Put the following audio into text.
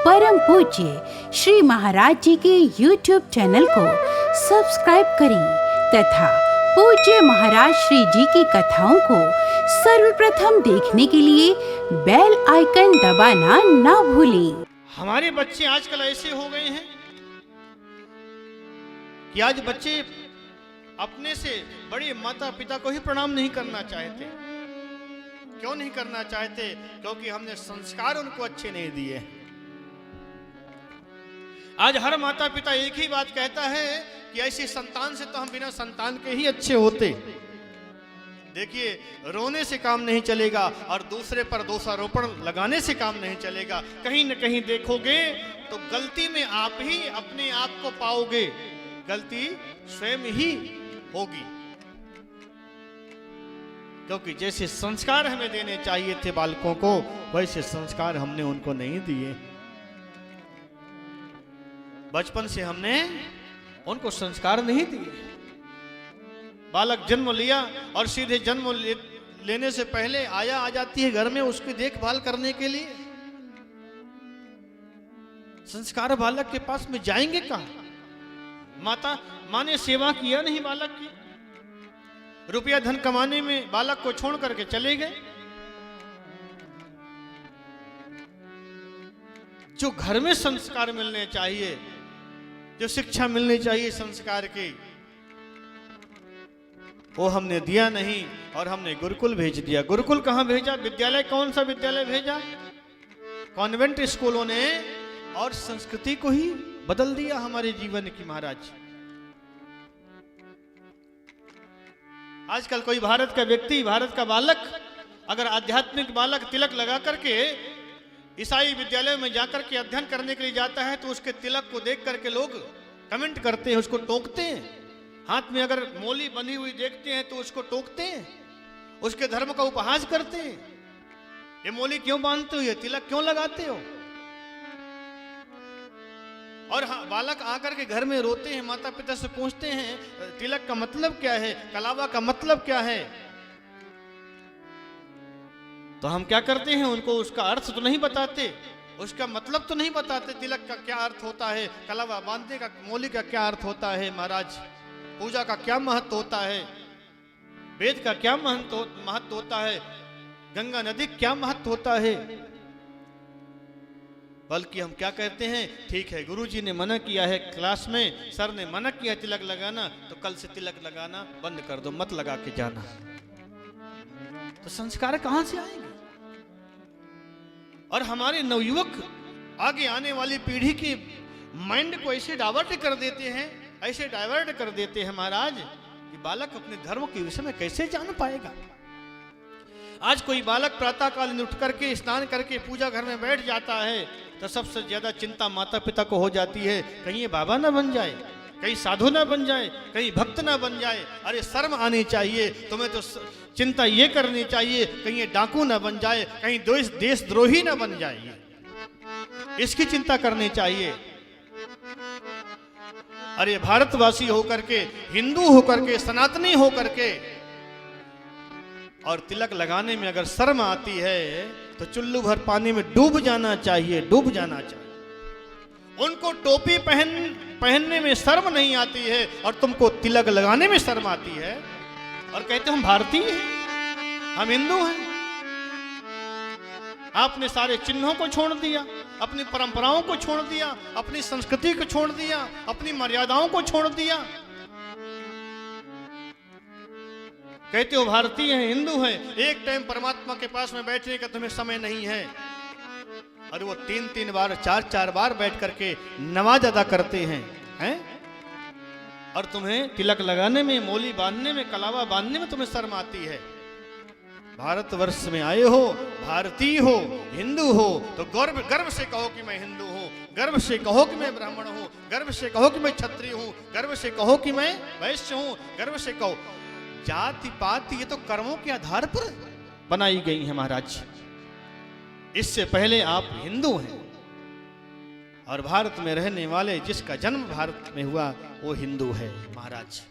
परम पूज्य श्री महाराज जी के YouTube चैनल को सब्सक्राइब करें तथा पूज्य महाराज श्री जी की कथाओं को सर्वप्रथम देखने के लिए बेल आइकन दबाना ना भूलें। हमारे बच्चे आजकल ऐसे हो गए हैं कि आज बच्चे अपने से बड़े माता पिता को ही प्रणाम नहीं करना चाहते। क्यों नहीं करना चाहते? क्योंकि हमने संस्कार उनको अच्छे नहीं दिए। आज हर माता पिता एक ही बात कहता है कि ऐसी संतान से तो हम बिना संतान के ही अच्छे होते। देखिए, रोने से काम नहीं चलेगा और दूसरे पर दोषारोपण लगाने से काम नहीं चलेगा। कहीं न कहीं देखोगे तो गलती में आप ही अपने आप को पाओगे, गलती स्वयं ही होगी। क्योंकि जैसे संस्कार हमें देने चाहिए थे बालकों को, वैसे संस्कार हमने उनको नहीं दिए। बचपन से हमने उनको संस्कार नहीं दिए। बालक जन्म लिया और सीधे जन्म लेने से पहले आया आ जाती है घर में उसकी देखभाल करने के लिए। संस्कार बालक के पास में जाएंगे कहां? माँ ने सेवा किया नहीं बालक की, रुपया धन कमाने में बालक को छोड़ करके चले गए। जो घर में संस्कार मिलने चाहिए, जो शिक्षा मिलनी चाहिए संस्कार की, वो हमने दिया नहीं और हमने गुरुकुल भेज दिया। गुरुकुल कहां भेजा? विद्यालय, कौन सा विद्यालय भेजा? कॉन्वेंट स्कूलों ने, और संस्कृति को ही बदल दिया हमारे जीवन की। महाराज, आजकल कोई भारत का व्यक्ति, भारत का बालक अगर आध्यात्मिक बालक तिलक लगा करके ईसाई विद्यालय में जाकर के अध्ययन करने के लिए जाता है तो उसके तिलक को देख करके लोग कमेंट करते हैं, उसको टोकते हैं। हाथ में अगर मोली बंधी हुई देखते हैं तो उसको टोकते हैं, उसके धर्म का उपहास करते हैं। ये मोली क्यों बांधते हो, ये तिलक क्यों लगाते हो? और हाँ, बालक आकर के घर में रोते हैं, माता पिता से पूछते हैं तिलक का मतलब क्या है, कलावा का मतलब क्या है। तो हम क्या करते हैं, उनको उसका अर्थ तो नहीं बताते, उसका मतलब तो नहीं बताते। तिलक का क्या अर्थ होता है, कलावा बांधने का, मोली का क्या अर्थ होता है, महाराज पूजा का क्या महत्व होता है, वेद का क्या महत्व होता है, गंगा नदी क्या महत्व होता है। बल्कि हम क्या कहते हैं, ठीक है गुरुजी ने मना किया है, क्लास में सर ने मना किया तिलक लगाना, तो कल से तिलक लगाना बंद कर दो, मत लगा के जाना। तो संस्कार कहां से आएंगे? और हमारे नवयुवक आगे आने वाली पीढ़ी की माइंड को ऐसे डाइवर्ट कर देते हैं, ऐसे डाइवर्ट कर देते हैं महाराज, कि बालक अपने धर्म के विषय में कैसे जान पाएगा। आज कोई बालक प्रातः काल उठ करके स्नान करके पूजा घर में बैठ जाता है तो सबसे ज्यादा चिंता माता पिता को हो जाती है, कहीं ये बाबा ना बन जाए, कहीं साधु ना बन जाए, कहीं भक्त ना बन जाए। अरे शर्म आनी चाहिए तुम्हें, तो चिंता ये करनी चाहिए कहीं ये डाकू ना बन जाए, कहीं देशद्रोही ना बन जाए, इसकी चिंता करनी चाहिए। अरे भारतवासी होकर के, हिंदू होकर के, सनातनी होकर के, और तिलक लगाने में अगर शर्म आती है तो चुल्लू भर पानी में डूब जाना चाहिए, डूब जाना चाहिए। उनको टोपी पहनने में शर्म नहीं आती है और तुमको तिलक लगाने में शर्म आती है, और कहते हम भारतीय हैं, हम हिंदू हैं। आपने सारे चिन्हों को छोड़ दिया, अपनी परंपराओं को छोड़ दिया, अपनी संस्कृति को छोड़ दिया, अपनी मर्यादाओं को छोड़ दिया। कहते हो भारतीय हैं, हिंदू हैं, एक टाइम परमात्मा के पास में बैठने का तुम्हें समय नहीं है। और वो 3-3 बार 4-4 बार बैठ करके नमाज अदा करते हैं? और तुम्हें तिलक लगाने में, मोली बांधने में, कलावा बांधने में तुम्हें शर्म आती है। भारतवर्ष में आए हो, भारतीय हो, हिंदू हो, तो गर्व से कहो कि मैं हिंदू हूं, गर्व से कहो कि मैं ब्राह्मण हूं, गर्व से कहो कि मैं क्षत्रिय हूं, गर्व से कहो कि मैं वैश्य हूं, गर्व से कहो। जाति पाति ये तो कर्मों के आधार पर बनाई गई है महाराज। इससे पहले आप हिंदू हैं, और भारत में रहने वाले जिसका जन्म भारत में हुआ वो हिंदू है महाराज।